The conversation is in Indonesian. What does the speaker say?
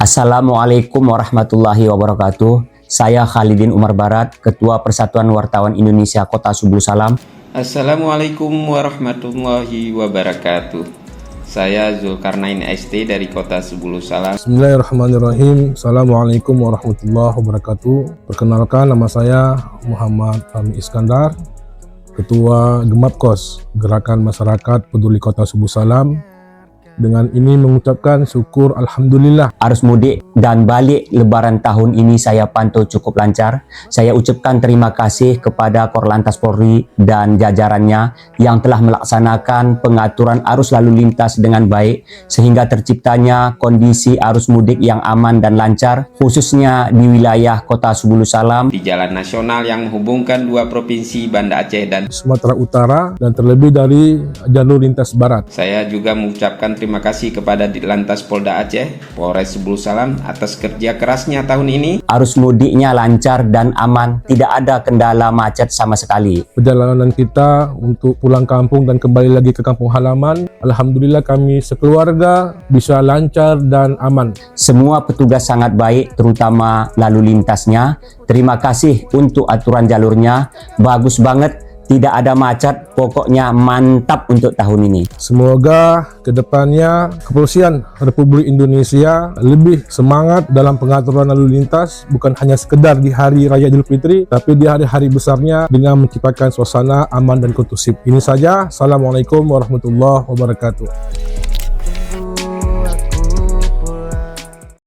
Assalamualaikum warahmatullahi wabarakatuh. Saya Khalidin Umar Barat, Ketua Persatuan Wartawan Indonesia Kota Subulu Salam. Assalamualaikum warahmatullahi wabarakatuh. Saya Zulkarnain ST dari Kota Subulu Salam. Bismillahirrahmanirrahim. Assalamualaikum warahmatullahi wabarakatuh. Perkenalkan, nama saya Muhammad Fahmi Iskandar, Ketua Gemapkos, Gerakan Masyarakat Peduli Kota Subulu Salam. Dengan ini mengucapkan syukur Alhamdulillah. Arus mudik dan balik lebaran tahun ini saya pantau cukup lancar. Saya ucapkan terima kasih kepada Korlantas Polri dan jajarannya yang telah melaksanakan pengaturan arus lalu lintas dengan baik sehingga terciptanya kondisi arus mudik yang aman dan lancar, khususnya di wilayah Kota Subulu Salam. Di jalan nasional yang menghubungkan dua provinsi Banda Aceh dan Sumatera Utara dan terlebih dari jalur lintas barat. Saya juga mengucapkan terima kasih kepada Ditlantas Polda Aceh, Polres Subulu Salam atas kerja kerasnya tahun ini. Arus mudiknya lancar dan aman, tidak ada kendala macet sama sekali. Perjalanan kita untuk pulang kampung dan kembali lagi ke kampung halaman, alhamdulillah kami sekeluarga bisa lancar dan aman. Semua petugas sangat baik, terutama lalu lintasnya. Terima kasih untuk aturan jalurnya, bagus banget. Tidak ada macet, pokoknya mantap untuk tahun ini. Semoga kedepannya Kepolisian Republik Indonesia lebih semangat dalam pengaturan lalu lintas, bukan hanya sekedar di Hari Raya Idul Fitri, tapi di hari-hari besarnya dengan menciptakan suasana aman dan kondusif. Ini saja. Assalamualaikum warahmatullahi wabarakatuh.